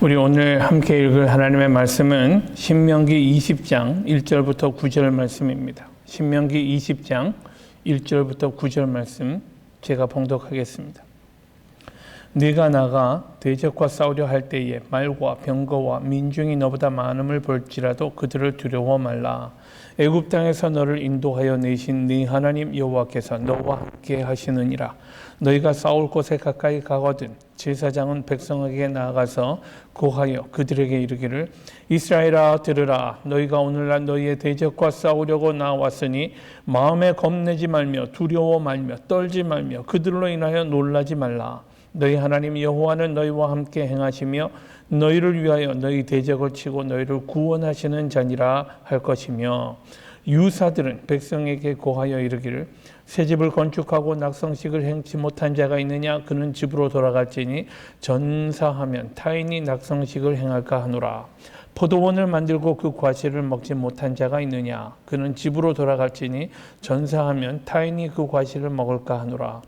우리 오늘 함께 읽을 하나님의 말씀은 신명기 20장 1절부터 9절 말씀입니다. 신명기 20장 1절부터 9절 말씀 제가 봉독하겠습니다. 네가 나가 대적과 싸우려 할 때에 말과 병거와 민중이 너보다 많음을 볼지라도 그들을 두려워 말라. 애굽 땅에서 너를 인도하여 내신 네 하나님 여호와께서 너와 함께 하시느니라. 너희가 싸울 곳에 가까이 가거든 제사장은 백성에게 나아가서 고하여 그들에게 이르기를 이스라엘아 들으라. 너희가 오늘날 너희의 대적과 싸우려고 나왔으니 마음에 겁내지 말며 두려워 말며 떨지 말며 그들로 인하여 놀라지 말라. 너희 하나님 여호와는 너희와 함께 행하시며 너희를 위하여 너희 대적을 치고 너희를 구원하시는 자니라 할 것이며 유사들은 백성에게 고하여 이르기를 새 집을 건축하고 낙성식을 행치 못한 자가 있느냐 그는 집으로 돌아갈지니 전사하면 타인이 낙성식을 행할까 하노라. 포도원을 만들고 그 과실을 먹지 못한 자가 있느냐 그는 집으로 돌아갈지니 전사하면 타인이 그 과실을 먹을까 하노라.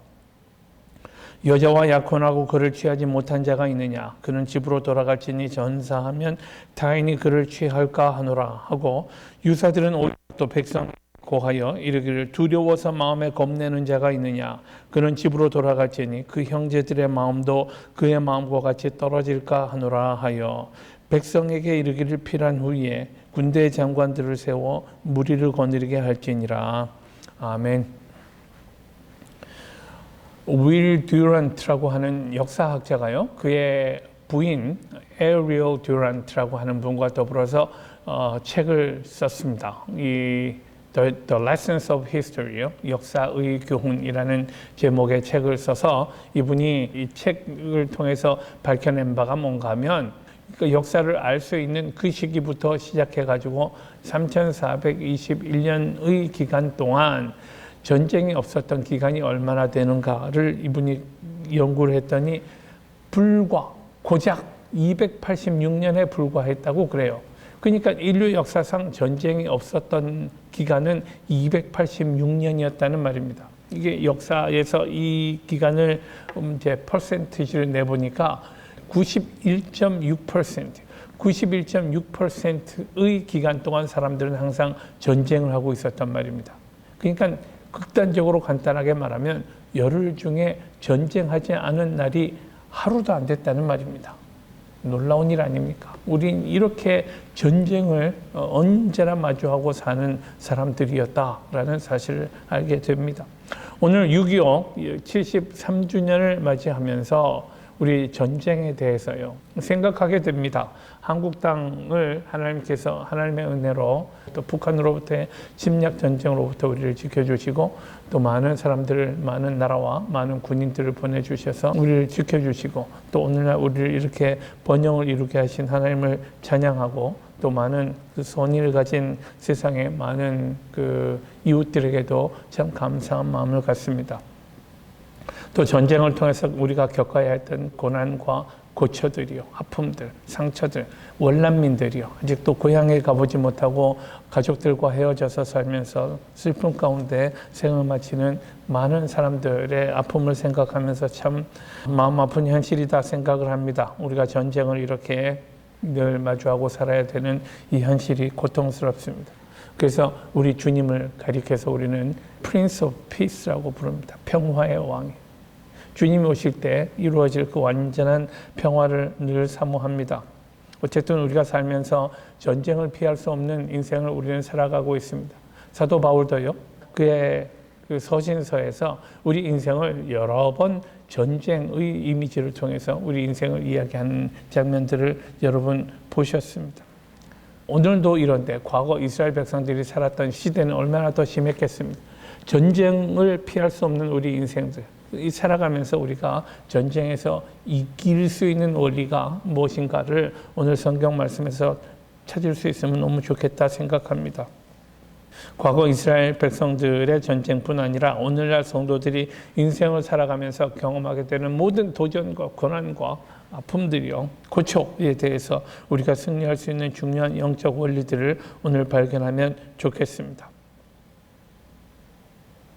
여자와 약혼하고 그를 취하지 못한 자가 있느냐 그는 집으로 돌아갈지니 전사하면 타인이 그를 취할까 하노라 하고 유사들은 또 백성 고하여 이르기를 두려워서 마음에 겁내는 자가 있느냐 그는 집으로 돌아갈지니 그 형제들의 마음도 그의 마음과 같이 떨어질까 하노라 하여 백성에게 이르기를 필한 후에 군대 장관들을 세워 무리를 거느리게 할지니라. 아멘. 윌 듀란트라고 하는 역사학자가요, 그의 부인 에리얼 듀란트라고 하는 분과 더불어서 책을 썼습니다. 이 The Lessons of History요, 역사의 교훈이라는 제목의 책을 써서 이분이 이 책을 통해서 밝혀낸 바가 뭔가 하면 그 역사를 알 수 있는 그 시기부터 시작해가지고 3421년의 기간 동안 전쟁이 없었던 기간이 얼마나 되는가를 이분이 연구를 했더니 고작 286년에 불과했다고 그래요. 그러니까 인류 역사상 전쟁이 없었던 기간은 286년이었다는 말입니다. 이게 역사에서 이 기간을 이제 퍼센티지를 내보니까 91.6%의 기간 동안 사람들은 항상 전쟁을 하고 있었단 말입니다. 그러니까 극단적으로 간단하게 말하면 열흘 중에 전쟁하지 않은 날이 하루도 안 됐다는 말입니다. 놀라운 일 아닙니까? 우린 이렇게 전쟁을 언제나 마주하고 사는 사람들이었다라는 사실을 알게 됩니다. 오늘 6.25 73주년을 맞이하면서 우리 전쟁에 대해서요 생각하게 됩니다. 한국 땅을 하나님께서 하나님의 은혜로 또 북한으로부터의 침략 전쟁으로부터 우리를 지켜주시고 또 많은 사람들을 많은 나라와 많은 군인들을 보내주셔서 우리를 지켜주시고 또 오늘날 우리를 이렇게 번영을 이루게 하신 하나님을 찬양하고 또 많은 그 선의를 가진 세상의 많은 그 이웃들에게도 참 감사한 마음을 갖습니다. 또 전쟁을 통해서 우리가 겪어야 했던 고난과 고초들이요, 아픔들, 상처들, 월난민들이요, 아직도 고향에 가보지 못하고 가족들과 헤어져서 살면서 슬픔 가운데 생을 마치는 많은 사람들의 아픔을 생각하면서 참 마음 아픈 현실이다 생각을 합니다. 우리가 전쟁을 이렇게 늘 마주하고 살아야 되는 이 현실이 고통스럽습니다. 그래서 우리 주님을 가리켜서 우리는 Prince of Peace라고 부릅니다. 평화의 왕이. 주님이 오실 때 이루어질 그 완전한 평화를 늘 사모합니다. 어쨌든 우리가 살면서 전쟁을 피할 수 없는 인생을 우리는 살아가고 있습니다. 사도 바울도요, 그의 그 서신서에서 우리 인생을 여러 번 전쟁의 이미지를 통해서 우리 인생을 이야기하는 장면들을 여러분 보셨습니다. 오늘도 이런데 과거 이스라엘 백성들이 살았던 시대는 얼마나 더 심했겠습니까? 전쟁을 피할 수 없는 우리 인생들. 살아가면서 우리가 전쟁에서 이길 수 있는 원리가 무엇인가를 오늘 성경 말씀에서 찾을 수 있으면 너무 좋겠다 생각합니다. 과거 이스라엘 백성들의 전쟁뿐 아니라 오늘날 성도들이 인생을 살아가면서 경험하게 되는 모든 도전과 고난과 아픔들이요, 고초에 대해서 우리가 승리할 수 있는 중요한 영적 원리들을 오늘 발견하면 좋겠습니다.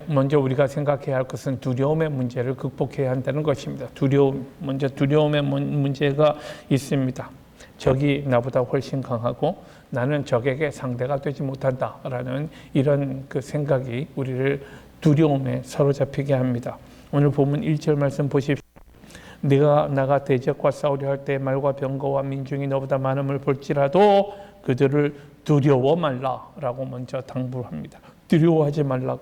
먼저 우리가 생각해야 할 것은 두려움의 문제를 극복해야 한다는 것입니다. 먼저 두려움의 문제가 있습니다. 적이 나보다 훨씬 강하고 나는 적에게 상대가 되지 못한다라는 이런 그 생각이 우리를 두려움에 사로잡히게 합니다. 오늘 본문 1절 말씀 보십시오. 네가 나가 대적과 싸우려 할 때 말과 병거와 민중이 너보다 많음을 볼지라도 그들을 두려워 말라라고 먼저 당부를 합니다. 두려워하지 말라고.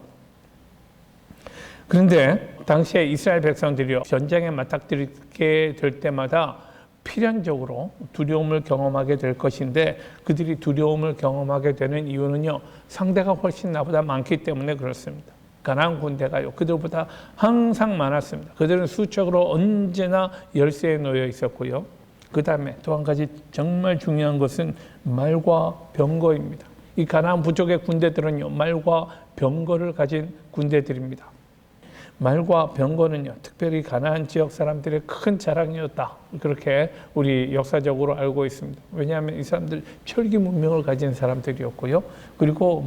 그런데 당시에 이스라엘 백성들이 전쟁에 맞닥뜨리게 될 때마다 필연적으로 두려움을 경험하게 될 것인데 그들이 두려움을 경험하게 되는 이유는요, 상대가 훨씬 나보다 많기 때문에 그렇습니다. 가나안 군대가요, 그들보다 항상 많았습니다. 그들은 수적으로 언제나 열세에 놓여 있었고요. 그 다음에 또 한 가지 정말 중요한 것은 말과 병거입니다. 이 가나안 부족의 군대들은요, 말과 병거를 가진 군대들입니다. 말과 병거는요, 특별히 가나안 지역 사람들의 큰 자랑이었다. 그렇게 우리 역사적으로 알고 있습니다. 왜냐하면 이 사람들 철기 문명을 가진 사람들이었고요. 그리고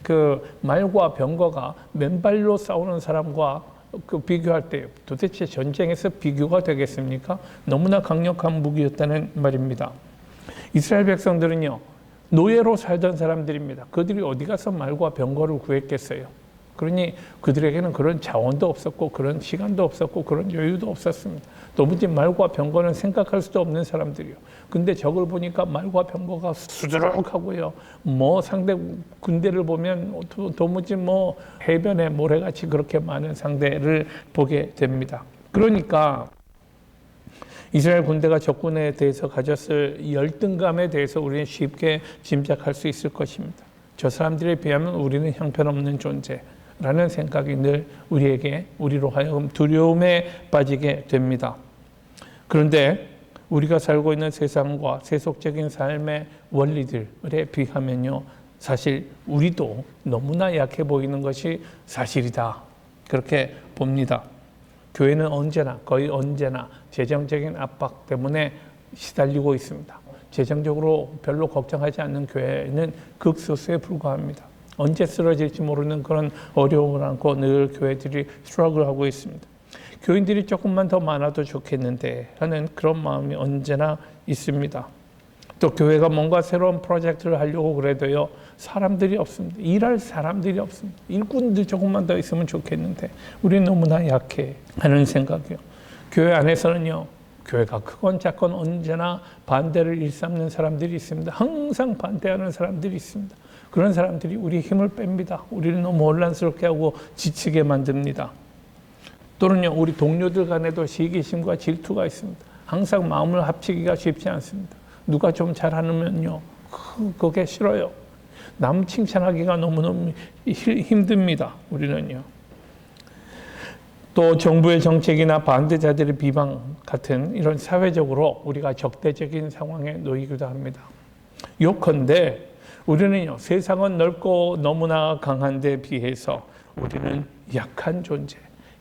그 말과 병거가 맨발로 싸우는 사람과 그 비교할 때 도대체 전쟁에서 비교가 되겠습니까? 너무나 강력한 무기였다는 말입니다. 이스라엘 백성들은요, 노예로 살던 사람들입니다. 그들이 어디 가서 말과 병거를 구했겠어요? 그러니 그들에게는 그런 자원도 없었고 그런 시간도 없었고 그런 여유도 없었습니다. 도무지 말과 병거는 생각할 수도 없는 사람들이요. 근데 적을 보니까 말과 병거가 수두룩하고요. 상대 군대를 보면 도무지 해변에 모래같이 그렇게 많은 상대를 보게 됩니다. 그러니까 이스라엘 군대가 적군에 대해서 가졌을 열등감에 대해서 우리는 쉽게 짐작할 수 있을 것입니다. 저 사람들에 비하면 우리는 형편없는 존재. 라는 생각이 늘 우리로 하여금 두려움에 빠지게 됩니다. 그런데 우리가 살고 있는 세상과 세속적인 삶의 원리들에 비하면요, 사실 우리도 너무나 약해 보이는 것이 사실이다. 그렇게 봅니다. 교회는 거의 언제나 재정적인 압박 때문에 시달리고 있습니다. 재정적으로 별로 걱정하지 않는 교회는 극소수에 불과합니다. 언제 쓰러질지 모르는 그런 어려움을 안고 늘 교회들이 스트러글하고 있습니다. 교인들이 조금만 더 많아도 좋겠는데 하는 그런 마음이 언제나 있습니다. 또 교회가 뭔가 새로운 프로젝트를 하려고 그래도요, 사람들이 없습니다. 일할 사람들이 없습니다. 일꾼들 조금만 더 있으면 좋겠는데 우리는 너무나 약해 하는 생각이요. 교회 안에서는요, 교회가 크건 작건 언제나 반대를 일삼는 사람들이 있습니다. 항상 반대하는 사람들이 있습니다. 그런 사람들이 우리 힘을 뺍니다. 우리를 너무 혼란스럽게 하고 지치게 만듭니다. 또는요, 우리 동료들 간에도 시기심과 질투가 있습니다. 항상 마음을 합치기가 쉽지 않습니다. 누가 좀 잘하면요, 그게 싫어요. 남 칭찬하기가 너무너무 힘듭니다. 우리는요. 또 정부의 정책이나 반대자들의 비방 같은 이런 사회적으로 우리가 적대적인 상황에 놓이기도 합니다. 요컨대 우리는요, 세상은 넓고 너무나 강한 데 비해서 우리는 약한 존재,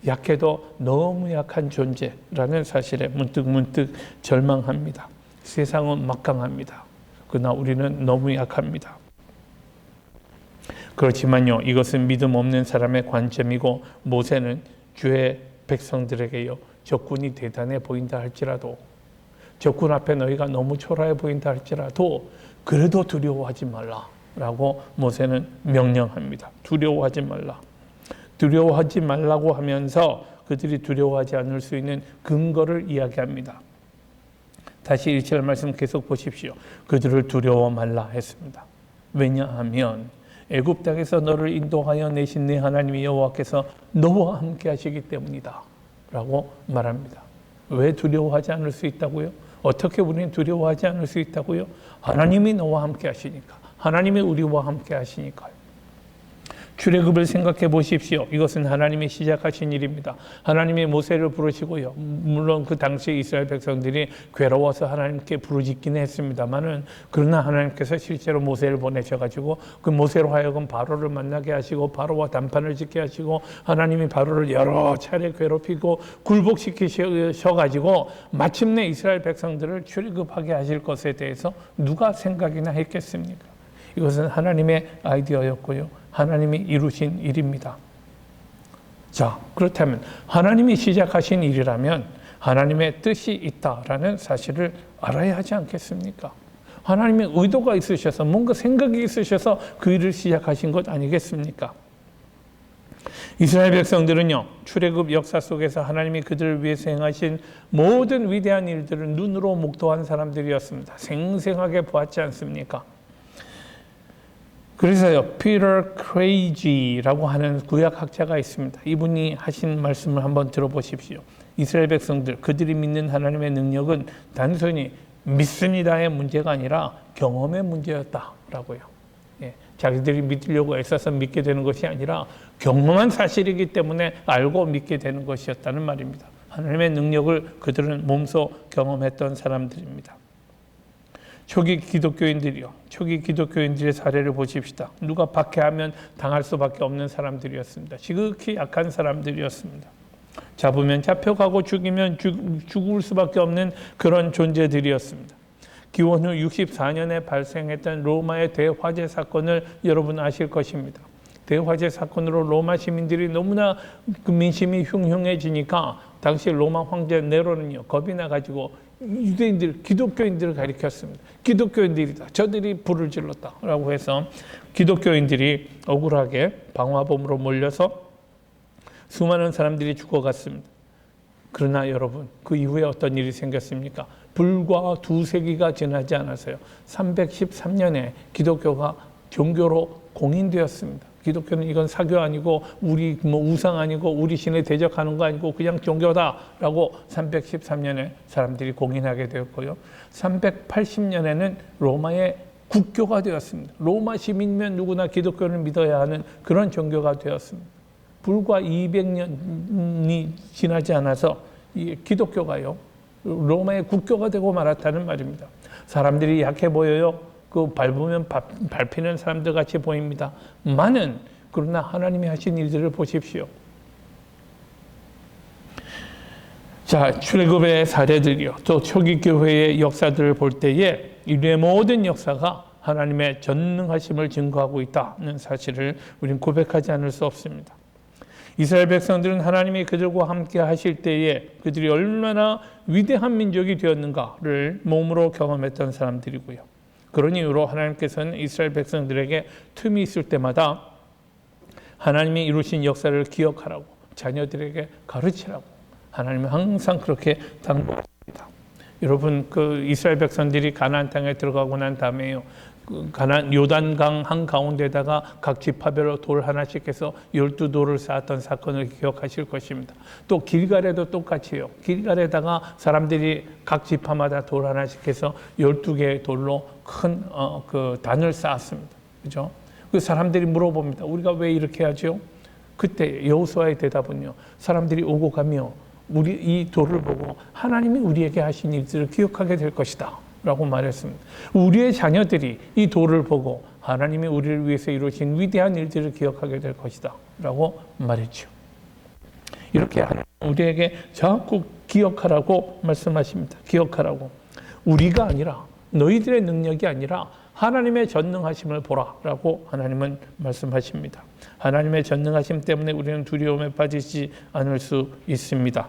약해도 너무 약한 존재라는 사실에 문득문득 절망합니다. 세상은 막강합니다. 그러나 우리는 너무 약합니다. 그렇지만요, 이것은 믿음 없는 사람의 관점이고 모세는 주의 백성들에게요, 적군이 대단해 보인다 할지라도, 적군 앞에 너희가 너무 초라해 보인다 할지라도 그래도 두려워하지 말라라고 모세는 명령합니다. 두려워하지 말라. 두려워하지 말라고 하면서 그들이 두려워하지 않을 수 있는 근거를 이야기합니다. 다시 1절 말씀 계속 보십시오. 그들을 두려워 말라 했습니다. 왜냐하면 애굽 땅에서 너를 인도하여 내신 네 하나님 여호와께서 너와 함께 하시기 때문이다 라고 말합니다. 왜 두려워하지 않을 수 있다고요? 어떻게 우리는 두려워하지 않을 수 있다고요? 하나님이 너와 함께 하시니까, 하나님이 우리와 함께 하시니까요. 출애굽을 생각해 보십시오. 이것은 하나님이 시작하신 일입니다. 하나님이 모세를 부르시고요. 물론 그 당시 이스라엘 백성들이 괴로워서 하나님께 부르짖긴 했습니다만은, 그러나 하나님께서 실제로 모세를 보내셔가지고 그 모세로 하여금 바로를 만나게 하시고 바로와 담판을 짓게 하시고, 하나님이 바로를 여러 차례 괴롭히고 굴복시키셔가지고 마침내 이스라엘 백성들을 출애굽하게 하실 것에 대해서 누가 생각이나 했겠습니까? 이것은 하나님의 아이디어였고요. 하나님이 이루신 일입니다. 자, 그렇다면 하나님이 시작하신 일이라면 하나님의 뜻이 있다라는 사실을 알아야 하지 않겠습니까? 하나님의 의도가 있으셔서 뭔가 생각이 있으셔서 그 일을 시작하신 것 아니겠습니까? 이스라엘 백성들은요, 출애굽 역사 속에서 하나님이 그들을 위해서 행하신 모든 위대한 일들을 눈으로 목도한 사람들이었습니다. 생생하게 보았지 않습니까? 그래서요, 피터 크레이지라고 하는 구약학자가 있습니다. 이분이 하신 말씀을 한번 들어보십시오. 이스라엘 백성들, 그들이 믿는 하나님의 능력은 단순히 믿습니다의 문제가 아니라 경험의 문제였다라고요. 예, 자기들이 믿으려고 애써서 믿게 되는 것이 아니라 경험한 사실이기 때문에 알고 믿게 되는 것이었다는 말입니다. 하나님의 능력을 그들은 몸소 경험했던 사람들입니다. 초기 기독교인들의 사례를 보십시다. 누가 박해하면 당할 수밖에 없는 사람들이었습니다. 지극히 약한 사람들이었습니다. 잡으면 잡혀가고 죽이면 죽을 수밖에 없는 그런 존재들이었습니다. 기원 후 64년에 발생했던 로마의 대화재 사건을 여러분 아실 것입니다. 대화재 사건으로 로마 시민들이 너무나 그 민심이 흉흉해지니까 당시 로마 황제 네로는요, 겁이 나가지고 유대인들, 기독교인들을 가리켰습니다. 기독교인들이다, 저들이 불을 질렀다라고 해서 기독교인들이 억울하게 방화범으로 몰려서 수많은 사람들이 죽어갔습니다. 그러나 여러분, 그 이후에 어떤 일이 생겼습니까? 불과 2세기가 지나지 않아서요, 313년에 기독교가 종교로 공인되었습니다. 기독교는 이건 사교 아니고 우리 우상 아니고 우리 신에 대적하는 거 아니고 그냥 종교다라고 313년에 사람들이 공인하게 되었고요. 380년에는 로마의 국교가 되었습니다. 로마 시민이면 누구나 기독교를 믿어야 하는 그런 종교가 되었습니다. 불과 200년이 지나지 않아서 이 기독교가요, 로마의 국교가 되고 말았다는 말입니다. 사람들이 약해 보여요. 그 밟으면 밟히는 사람들 같이 보입니다. 그러나 하나님이 하신 일들을 보십시오. 자, 출애굽의 사례들이요, 또 초기 교회의 역사들을 볼 때에 인류의 모든 역사가 하나님의 전능하심을 증거하고 있다는 사실을 우리는 고백하지 않을 수 없습니다. 이스라엘 백성들은 하나님이 그들과 함께 하실 때에 그들이 얼마나 위대한 민족이 되었는가를 몸으로 경험했던 사람들이고요. 그런 이유로 하나님께서는 이스라엘 백성들에게 틈이 있을 때마다 하나님이 이루신 역사를 기억하라고, 자녀들에게 가르치라고 하나님은 항상 그렇게 당부하십니다. 여러분, 그 이스라엘 백성들이 가나안 땅에 들어가고 난 다음에요, 가나안 요단강 한가운데다가 각 지파별로 돌 하나씩 해서 12돌을 쌓았던 사건을 기억하실 것입니다. 또 길갈에도 똑같이요. 길갈에다가 사람들이 각 지파마다 돌 하나씩 해서 12개의 돌로 큰 그 단을 쌓았습니다. 그죠? 그 사람들이 물어봅니다. 우리가 왜 이렇게 하죠? 그때 여호수아의 대답은요, 사람들이 오고 가며 우리 이 돌을 보고 하나님이 우리에게 하신 일들을 기억하게 될 것이다 라고 말했습니다. 우리의 자녀들이 이 돌을 보고 하나님이 우리를 위해서 이루신 위대한 일들을 기억하게 될 것이다 라고 말했죠. 이렇게 우리에게 자꾸 기억하라고 말씀하십니다. 기억하라고. 우리가 아니라, 너희들의 능력이 아니라 하나님의 전능하심을 보라 라고 하나님은 말씀하십니다. 하나님의 전능하심 때문에 우리는 두려움에 빠지지 않을 수 있습니다.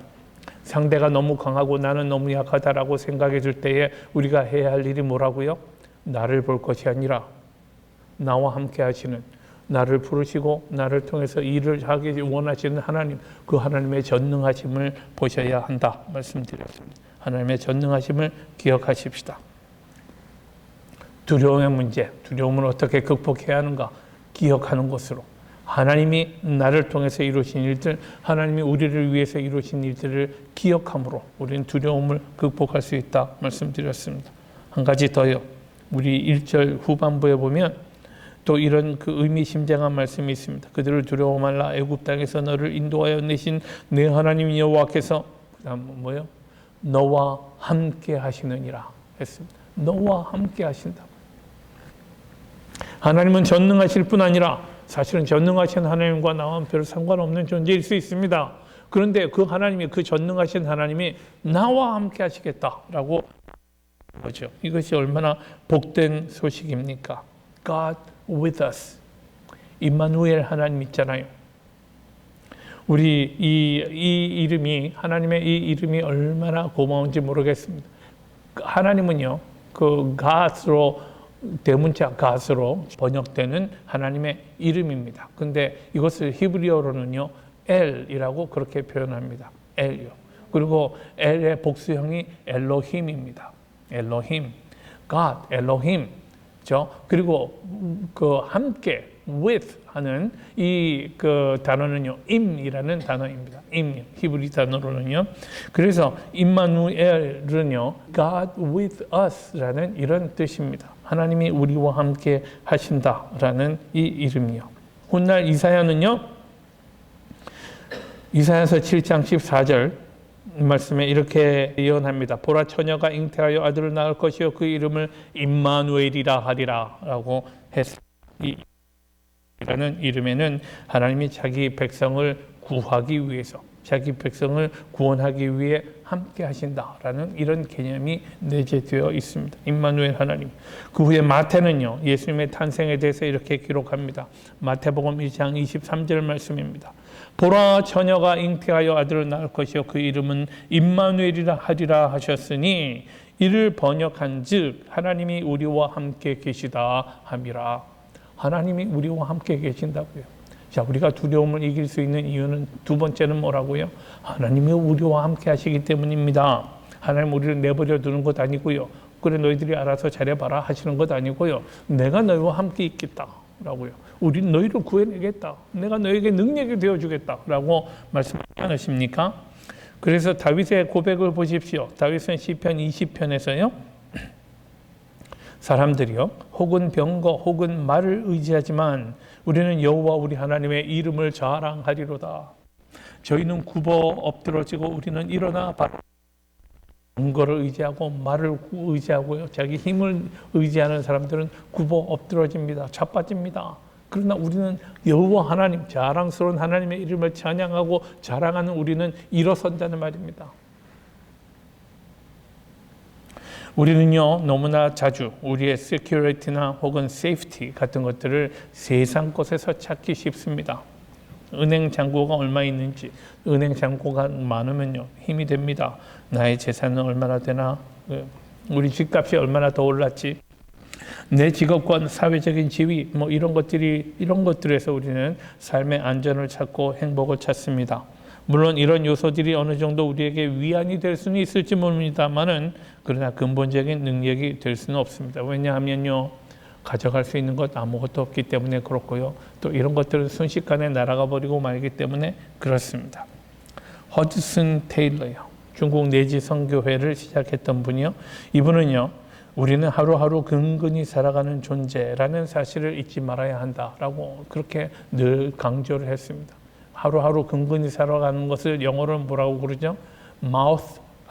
상대가 너무 강하고 나는 너무 약하다라고 생각해 줄 때에 우리가 해야 할 일이 뭐라고요? 나를 볼 것이 아니라 나와 함께 하시는, 나를 부르시고 나를 통해서 일을 하기 원하시는 하나님, 그 하나님의 전능하심을 보셔야 한다 말씀드렸습니다. 하나님의 전능하심을 기억하십시다. 두려움의 문제, 두려움을 어떻게 극복해야 하는가 기억하는 것으로, 하나님이 나를 통해서 이루신 일들, 하나님이 우리를 위해서 이루신 일들을 기억함으로 우리는 두려움을 극복할 수 있다 말씀드렸습니다. 한 가지 더요. 우리 1절 후반부에 보면 또 이런 그 의미심장한 말씀이 있습니다. 그들을 두려워 말라. 애굽 땅에서 너를 인도하여 내신 내 하나님 여호와께서, 그다음 뭐요? 너와 함께 하시느니라 했습니다. 너와 함께 하신다. 하나님은 전능하실 뿐 아니라 사실은 전능하신 하나님과 나와 별 상관없는 존재일 수 있습니다. 그런데 그 하나님이, 그 전능하신 하나님이 나와 함께 하시겠다라고 거죠. 이것이 얼마나 복된 소식입니까? God with us. 임마누엘 하나님 있잖아요. 우리 이 이름이, 하나님의 이 이름이 얼마나 고마운지 모르겠습니다. 하나님은요, 그 God로 대문자 God로 번역되는 하나님의 이름입니다. 근데 이것을 히브리어로는요, 엘이라고 그렇게 표현합니다. 엘요. 그리고 엘의 복수형이 엘로힘입니다. 엘로힘, God, 엘로힘. 그리고 그 함께 with 하는 이 그 단어는요, 임이라는 단어입니다. 임, 히브리 단어로는요. 그래서 임마누엘은요, God with us라는 이런 뜻입니다. 하나님이 우리와 함께 하신다라는 이 이름이요. 훗날 이사야는요, 이사야서 7장 14절 말씀에 이렇게 예언합니다. 보라, 처녀가 잉태하여 아들을 낳을 것이요 그 이름을 임마누엘이라 하리라 라고 했습니다. 이 라는 이름에는 하나님이 자기 백성을 구하기 위해서, 자기 백성을 구원하기 위해 함께 하신다라는 이런 개념이 내재되어 있습니다. 임마누엘 하나님. 그 후에 마태는요, 예수님의 탄생에 대해서 이렇게 기록합니다. 마태복음 1장 23절 말씀입니다. 보라, 처녀가 잉태하여 아들을 낳을 것이요 그 이름은 임마누엘이라 하리라 하셨으니 이를 번역한즉 하나님이 우리와 함께 계시다 함이라. 하나님이 우리와 함께 계신다고요. 자, 우리가 두려움을 이길 수 있는 이유는 두 번째는 뭐라고요? 하나님이 우리와 함께 하시기 때문입니다. 하나님 우리를 내버려 두는 것 아니고요. 그래 너희들이 알아서 잘해봐라 하시는 것 아니고요. 내가 너희와 함께 있겠다라고요. 우린 너희를 구해내겠다. 내가 너에게 능력이 되어주겠다라고 말씀하지 않으십니까? 그래서 다윗의 고백을 보십시오. 다윗은 시편 20편에서요. 사람들이요, 혹은 병거 혹은 말을 의지하지만 우리는 여호와 우리 하나님의 이름을 자랑하리로다. 저희는 굽어 엎드러지고 우리는 일어나 병거를 의지하고 말을 의지하고요, 자기 힘을 의지하는 사람들은 굽어 엎드러집니다. 자빠집니다. 그러나 우리는 여호와 하나님, 자랑스러운 하나님의 이름을 찬양하고 자랑하는 우리는 일어선다는 말입니다. 우리는요, 너무나 자주 우리의 security나 혹은 safety 같은 것들을 세상 곳에서 찾기 쉽습니다. 은행 잔고가 얼마 있는지, 은행 잔고가 많으면요, 힘이 됩니다. 나의 재산은 얼마나 되나? 우리 집값이 얼마나 더 올랐지? 내 직업과 사회적인 지위, 이런 것들에서 우리는 삶의 안전을 찾고 행복을 찾습니다. 물론 이런 요소들이 어느 정도 우리에게 위안이 될 수는 있을지 모릅니다만은, 그러나 근본적인 능력이 될 수는 없습니다. 왜냐하면요, 가져갈 수 있는 것 아무것도 없기 때문에 그렇고요. 또 이런 것들은 순식간에 날아가 버리고 말기 때문에 그렇습니다. 허드슨 테일러요, 중국 내지 선교회를 시작했던 분이요. 이분은요, 우리는 하루하루 근근히 살아가는 존재라는 사실을 잊지 말아야 한다라고 그렇게 늘 강조를 했습니다. 하루하루 근근히 살아가는 것을 영어로는 뭐라고 그러죠?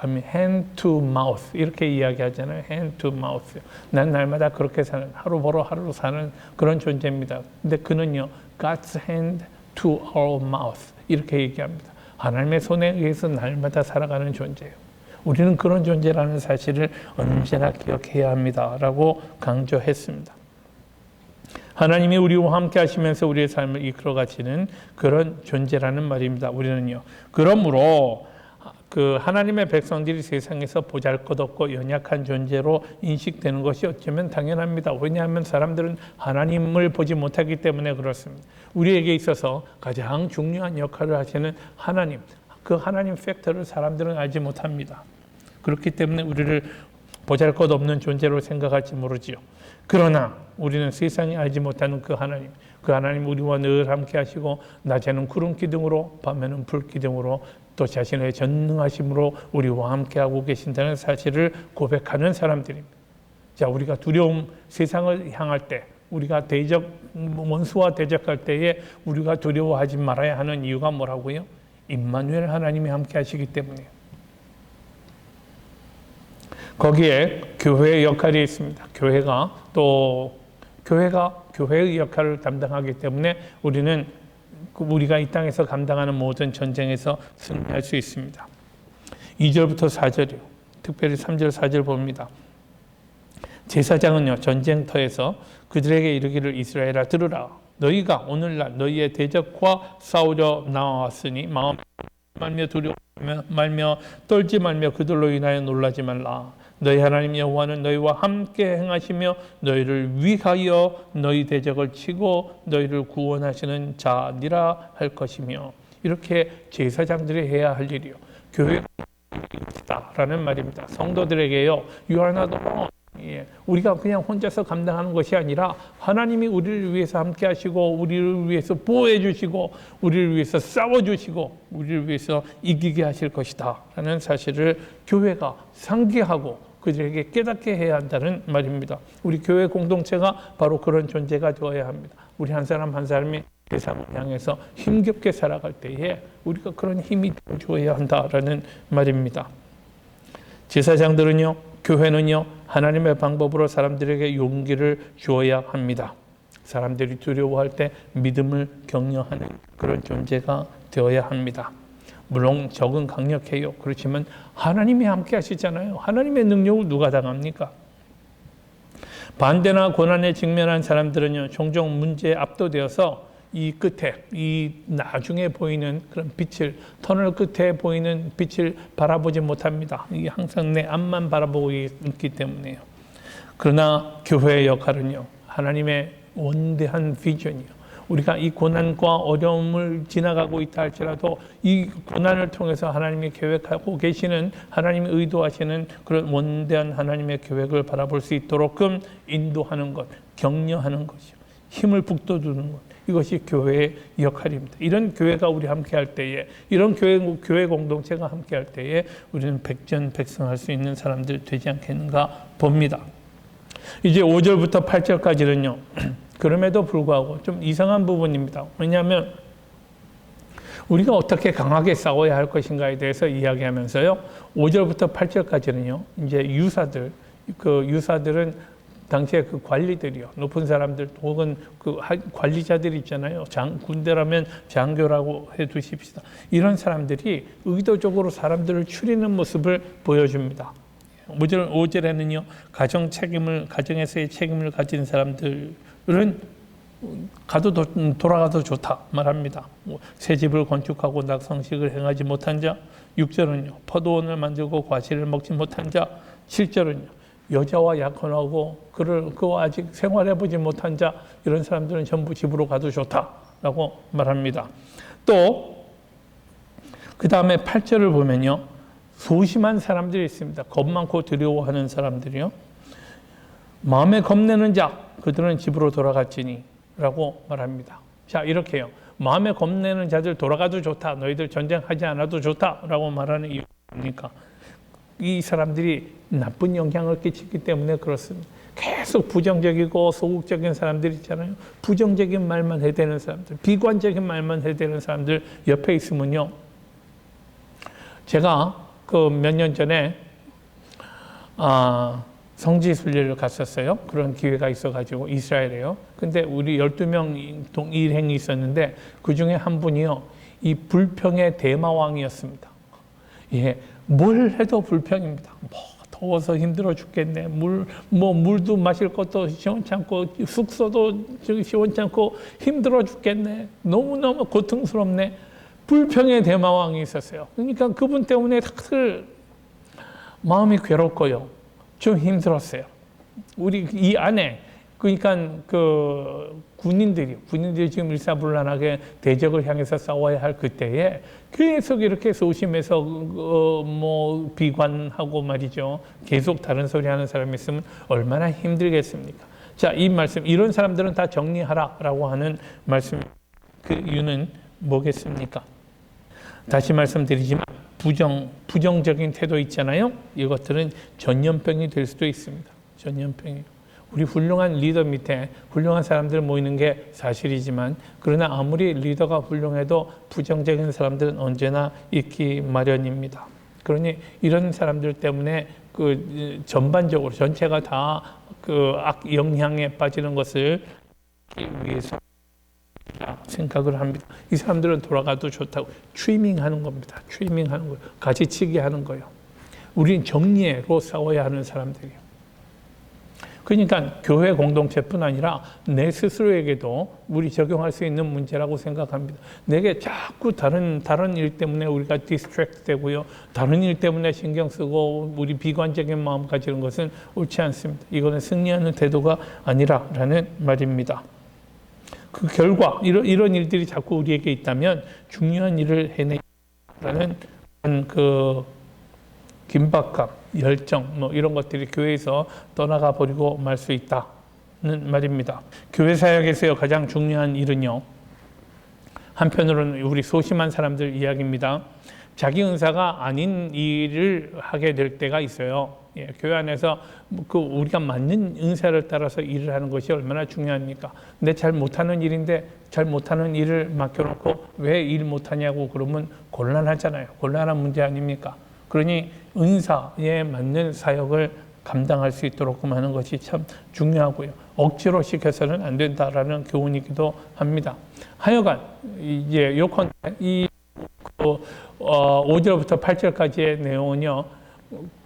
hand to mouth 이렇게 이야기하잖아요. hand to mouth. 난 날마다 그렇게 사는, 하루 벌어 하루 사는 그런 존재입니다. 근데 그는요, God's hand to our mouth 이렇게 얘기합니다. 하나님의 손에 의해서 날마다 살아가는 존재예요. 우리는 그런 존재라는 사실을 언제나 기억해야 합니다라고 강조했습니다. 하나님이 우리와 함께 하시면서 우리의 삶을 이끌어 가시는 그런 존재라는 말입니다. 우리는요. 그러므로 그 하나님의 백성들이 세상에서 보잘것없고 연약한 존재로 인식되는 것이 어쩌면 당연합니다. 왜냐하면 사람들은 하나님을 보지 못하기 때문에 그렇습니다. 우리에게 있어서 가장 중요한 역할을 하시는 하나님, 그 하나님 팩터를 사람들은 알지 못합니다. 그렇기 때문에 우리를 보잘것없는 존재로 생각할지 모르지요. 그러나 우리는 세상이 알지 못하는 그 하나님 우리와 늘 함께 하시고 낮에는 구름 기둥으로 밤에는 불 기둥으로 또 자신의 전능하심으로 우리와 함께 하고 계신다는 사실을 고백하는 사람들입니다. 자, 우리가 두려움, 세상을 향할 때, 우리가 원수와 대적할 때에 우리가 두려워하지 말아야 하는 이유가 뭐라고요? 임마누엘 하나님이 함께 하시기 때문이에요. 거기에 교회의 역할이 있습니다. 교회가 교회의 역할을 담당하기 때문에 우리가 이 땅에서 감당하는 모든 전쟁에서 승리할 수 있습니다. 2절부터 4절이요. 특별히 3절, 4절 봅니다. 제사장은요, 전쟁터에서 그들에게 이르기를 이스라엘아 들으라. 너희가 오늘날 너희의 대적과 싸우려 나왔으니 마음 말며 두려워 말며 떨지 말며 그들로 인하여 놀라지 말라. 너희 하나님 여호와는 너희와 함께 행하시며 너희를 위하여 너희 대적을 치고 너희를 구원하시는 자니라 할 것이며, 이렇게 제사장들이 해야 할 일이요, 교회가 라는 말입니다. 성도들에게요, 유한하도 우리가 그냥 혼자서 감당하는 것이 아니라 하나님이 우리를 위해서 함께 하시고 우리를 위해서 보호해 주시고 우리를 위해서 싸워 주시고 우리를 위해서 이기게 하실 것이다 라는 사실을 교회가 상기하고 그들에게 깨닫게 해야 한다는 말입니다. 우리 교회 공동체가 바로 그런 존재가 되어야 합니다. 우리 한 사람 한 사람이 세상을 향해서 힘겹게 살아갈 때에 우리가 그런 힘이 되어줘야 한다라는 말입니다. 제사장들은요, 교회는요, 하나님의 방법으로 사람들에게 용기를 주어야 합니다. 사람들이 두려워할 때 믿음을 격려하는 그런 존재가 되어야 합니다. 물론 적은 강력해요. 그렇지만 하나님이 함께 하시잖아요. 하나님의 능력을 누가 당합니까? 반대나 고난에 직면한 사람들은요, 종종 문제에 압도되어서 이 끝에, 이 나중에 보이는 그런 빛을, 터널 끝에 보이는 빛을 바라보지 못합니다. 이게 항상 내 앞만 바라보고 있기 때문에요. 그러나 교회의 역할은요, 하나님의 원대한 비전이요, 우리가 이 고난과 어려움을 지나가고 있다 할지라도 이 고난을 통해서 하나님이 계획하고 계시는, 하나님이 의도하시는 그런 원대한 하나님의 계획을 바라볼 수 있도록끔 인도하는 것, 격려하는 것이요, 힘을 북돋우는 것, 이것이 교회의 역할입니다. 이런 교회가 우리 함께 할 때에, 이런 교회 공동체가 함께 할 때에 우리는 백전백승할 수 있는 사람들 되지 않겠는가 봅니다. 이제 5절부터 8절까지는요, 그럼에도 불구하고 좀 이상한 부분입니다. 왜냐하면 우리가 어떻게 강하게 싸워야 할 것인가에 대해서 이야기하면서요, 5절부터 8절까지는요, 이제 유사들, 그 유사들은 당시에 그 관리들이요, 높은 사람들 혹은 그 관리자들 있잖아요. 군대라면 장교라고 해 두십시다. 이런 사람들이 의도적으로 사람들을 추리는 모습을 보여줍니다. 5절에는요, 가정에서의 책임을 가진 사람들은 돌아가도 좋다 말합니다. 새 집을 건축하고 낙성식을 행하지 못한 자. 6절은요, 포도원을 만들고 과실을 먹지 못한 자. 7절은요, 여자와 약혼하고 그거 아직 생활해보지 못한 자, 이런 사람들은 전부 집으로 가도 좋다라고 말합니다. 또 그 다음에 8절을 보면요, 소심한 사람들이 있습니다. 겁 많고 두려워하는 사람들이요. 마음에 겁내는 자, 그들은 집으로 돌아갔지니 라고 말합니다. 자, 이렇게요, 마음에 겁내는 자들 돌아가도 좋다, 너희들 전쟁하지 않아도 좋다라고 말하는 이유가 뭡니까? 이 사람들이 나쁜 영향을 끼치기 때문에 그렇습니다. 계속 부정적이고 소극적인 사람들 있잖아요. 부정적인 말만 해대는 사람들, 비관적인 말만 해대는 사람들 옆에 있으면요, 제가 그 몇 년 전에 성지 순례를 갔었어요. 그런 기회가 있어가지고 이스라엘에요. 근데 우리 12명 일행이 있었는데 그 중에 한 분이요, 이 불평의 대마왕이었습니다. 예, 뭘 해도 불평입니다. 더워서 힘들어 죽겠네. 물도 마실 것도 시원찮고, 숙소도 시원찮고, 힘들어 죽겠네. 너무너무 고통스럽네. 불평의 대마왕이 있었어요. 그러니까 그분 때문에 다들 마음이 괴롭고요, 좀 힘들었어요. 우리 이 안에, 그러니까 그 군인들이 지금 일사불란하게 대적을 향해서 싸워야 할 그때에 계속 이렇게 소심해서 비관하고 말이죠, 계속 다른 소리 하는 사람이 있으면 얼마나 힘들겠습니까? 자, 이 말씀, 이런 사람들은 다 정리하라라고 하는 말씀, 그 이유는 뭐겠습니까? 다시 말씀드리지만 부정적인 태도 있잖아요. 이것들은 전염병이 될 수도 있습니다. 전염병이요. 우리 훌륭한 리더 밑에 훌륭한 사람들 모이는 게 사실이지만, 그러나 아무리 리더가 훌륭해도 부정적인 사람들은 언제나 있기 마련입니다. 그러니 이런 사람들 때문에 그 전반적으로 전체가 다 그 악 영향에 빠지는 것을 위해서 생각을 합니다. 이 사람들은 돌아가도 좋다고 트리밍하는 겁니다. 트리밍하는 거예요. 가지치기 하는 거예요. 우리는 정리로 싸워야 하는 사람들이에요. 그러니까 교회 공동체뿐 아니라 내 스스로에게도 우리 적용할 수 있는 문제라고 생각합니다. 내게 자꾸 다른 일 때문에 우리가 디스트랙트 되고요. 다른 일 때문에 신경 쓰고 우리 비관적인 마음 가지는 것은 옳지 않습니다. 이거는 승리하는 태도가 아니라라는 말입니다. 그 결과 이런 일들이 자꾸 우리에게 있다면 중요한 일을 해내라는 그 긴박감, 열정 이런 것들이 교회에서 떠나가 버리고 말 수 있다는 말입니다. 교회 사역에서 가장 중요한 일은요. 한편으로는 우리 소심한 사람들 이야기입니다. 자기 은사가 아닌 일을 하게 될 때가 있어요. 예, 교회 안에서 그 우리가 맞는 은사를 따라서 일을 하는 것이 얼마나 중요합니까? 근데 잘 못하는 일인데 잘 못하는 일을 맡겨놓고 왜 일 못하냐고 그러면 곤란하잖아요. 곤란한 문제 아닙니까? 그러니 은사에 맞는 사역을 감당할 수 있도록 하는 것이 참 중요하고요. 억지로 시켜서는 안 된다라는 교훈이기도 합니다. 하여간 이제 요컨대 5절부터 8절까지의 내용은요.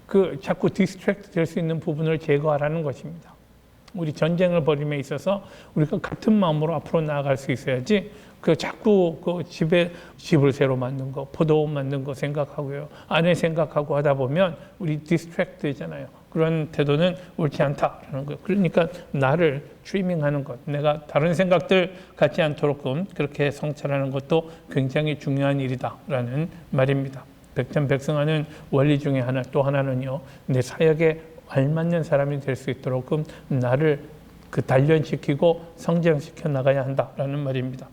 그 자꾸 디스트랙트 될 수 있는 부분을 제거하라는 것입니다. 우리 전쟁을 벌임에 있어서 우리가 같은 마음으로 앞으로 나아갈 수 있어야지 그 자꾸 그 집을 새로 만든 거, 포도원 만든 거 생각하고요. 아내 생각하고 하다 보면 우리 디스트랙트 되잖아요. 그런 태도는 옳지 않다라는 거예요. 그러니까 나를 트리밍하는 것, 내가 다른 생각들 갖지 않도록 그렇게 성찰하는 것도 굉장히 중요한 일이다라는 말입니다. 백전백승하는 원리 중에 또 하나는요. 내 사역에 알맞는 사람이 될 수 있도록 나를 단련시키고 성장시켜 나가야 한다라는 말입니다.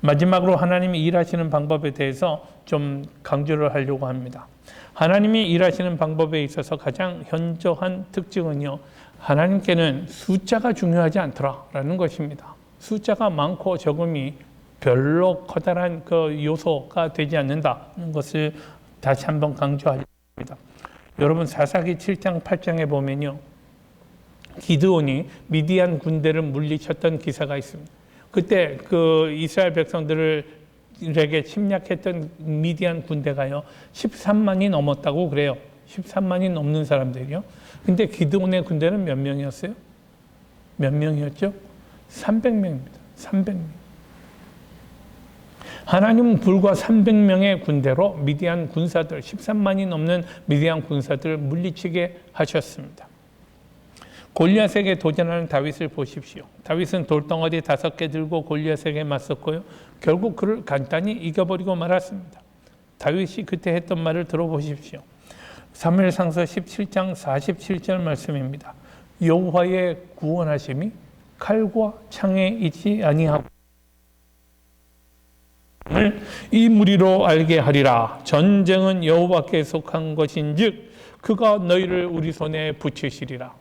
마지막으로 하나님이 일하시는 방법에 대해서 좀 강조를 하려고 합니다. 하나님이 일하시는 방법에 있어서 가장 현저한 특징은요. 하나님께는 숫자가 중요하지 않더라라는 것입니다. 숫자가 많고 적음이 별로 커다란 그 요소가 되지 않는다는 것을 다시 한번 강조합니다. 여러분 사사기 7장 8장에 보면요. 기드온이 미디안 군대를 물리쳤던 기사가 있습니다. 그때 그 이스라엘 백성들에게 침략했던 미디안 군대가요. 13만이 넘었다고 그래요. 13만이 넘는 사람들이요. 근데 기드온의 군대는 몇 명이었어요? 몇 명이었죠? 300명입니다. 300명. 하나님은 불과 300명의 군대로 미디안 군사들, 13만이 넘는 미디안 군사들을 물리치게 하셨습니다. 골리앗에게 도전하는 다윗을 보십시오. 다윗은 돌덩어리 5개 들고 골리앗에게 맞섰고요. 결국 그를 간단히 이겨버리고 말았습니다. 다윗이 그때 했던 말을 들어보십시오. 사무엘상서 17장 47절 말씀입니다. 여호와의 구원하심이 칼과 창에 있지 아니하고 이 무리로 알게 하리라. 전쟁은 여호와께 속한 것인즉 그가 너희를 우리 손에 붙이시리라.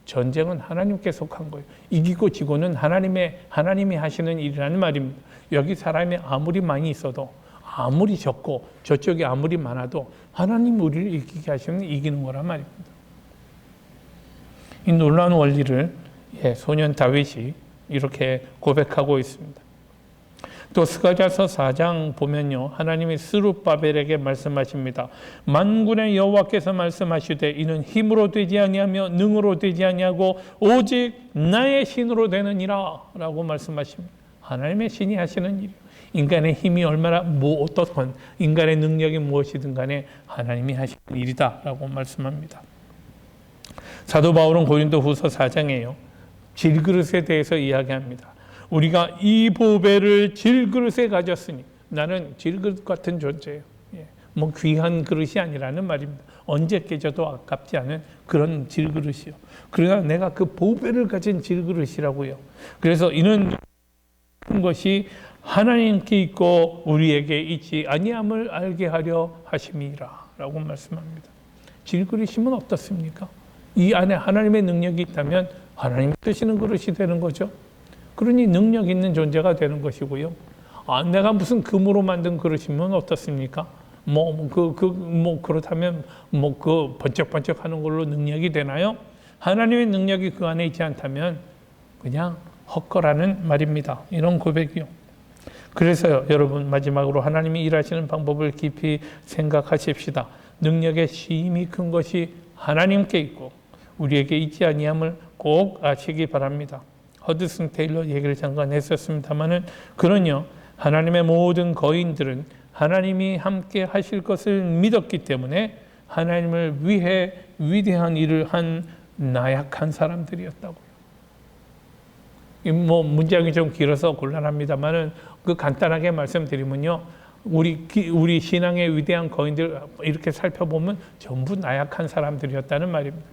전쟁은 하나님께 속한 거예요. 이기고 지고는 하나님이 하시는 일이라는 말입니다. 여기 사람이 아무리 많이 있어도 아무리 적고 저쪽이 아무리 많아도 하나님 우리를 이기게 하시면 이기는 거란 말입니다. 이 놀라운 원리를 소년 다윗이 이렇게 고백하고 있습니다. 또 스가랴서 4장 보면요. 하나님이 스룹바벨에게 말씀하십니다. 만군의 여호와께서 말씀하시되 이는 힘으로 되지 아니하며 능으로 되지 아니하고 오직 나의 신으로 되느니라 라고 말씀하십니다. 하나님의 신이 하시는 일이요. 인간의 힘이 얼마나 어떻건 인간의 능력이 무엇이든 간에 하나님이 하시는 일이다 라고 말씀합니다. 사도 바울은 고린도후서 4장에요. 질그릇에 대해서 이야기합니다. 우리가 이 보배를 질그릇에 가졌으니 나는 질그릇 같은 존재예요. 뭐 귀한 그릇이 아니라는 말입니다. 언제 깨져도 아깝지 않은 그런 질그릇이요. 그러나 내가 그 보배를 가진 질그릇이라고요. 그래서 이는 것이 하나님께 있고 우리에게 있지 아니함을 알게 하려 하심이라 라고 말씀합니다. 질그릇이면 어떻습니까? 이 안에 하나님의 능력이 있다면 하나님 쓰시는 그릇이 되는 거죠. 그러니 능력 있는 존재가 되는 것이고요. 내가 무슨 금으로 만든 그릇이면 어떻습니까? 그렇다면 그 번쩍번쩍하는 걸로 능력이 되나요? 하나님의 능력이 그 안에 있지 않다면 그냥 헛거라는 말입니다. 이런 고백이요. 그래서요, 여러분 마지막으로 하나님이 일하시는 방법을 깊이 생각하십시다. 능력의 힘이 큰 것이 하나님께 있고 우리에게 있지 아니함을 꼭 아시기 바랍니다. 허드슨 테일러 얘기를 잠깐 했었습니다만은 그는요, 하나님의 모든 거인들은 하나님이 함께 하실 것을 믿었기 때문에 하나님을 위해 위대한 일을 한 나약한 사람들이었다고요. 뭐 문장이 좀 길어서 곤란합니다만은 그 간단하게 말씀드리면요, 우리 신앙의 위대한 거인들 이렇게 살펴보면 전부 나약한 사람들이었다는 말입니다.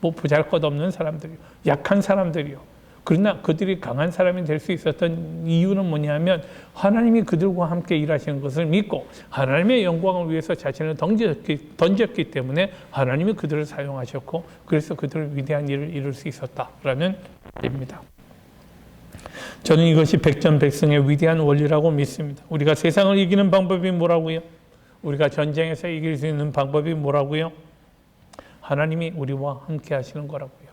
뭐 보잘것없는 사람들이요, 약한 사람들이요. 그러나 그들이 강한 사람이 될 수 있었던 이유는 뭐냐면 하나님이 그들과 함께 일하시는 것을 믿고 하나님의 영광을 위해서 자신을 던졌기 때문에 하나님이 그들을 사용하셨고 그래서 그들을 위대한 일을 이룰 수 있었다라는 말입니다. 저는 이것이 백전백승의 위대한 원리라고 믿습니다. 우리가 세상을 이기는 방법이 뭐라고요? 우리가 전쟁에서 이길 수 있는 방법이 뭐라고요? 하나님이 우리와 함께 하시는 거라고요.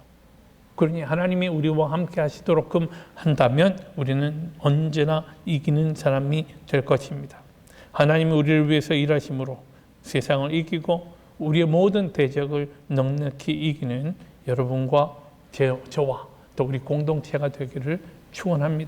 그러니 하나님이 우리와 함께 하시도록끔 한다면 우리는 언제나 이기는 사람이 될 것입니다. 하나님이 우리를 위해서 일하심으로 세상을 이기고 우리의 모든 대적을 넉넉히 이기는 여러분과 저와 또 우리 공동체가 되기를 축원합니다.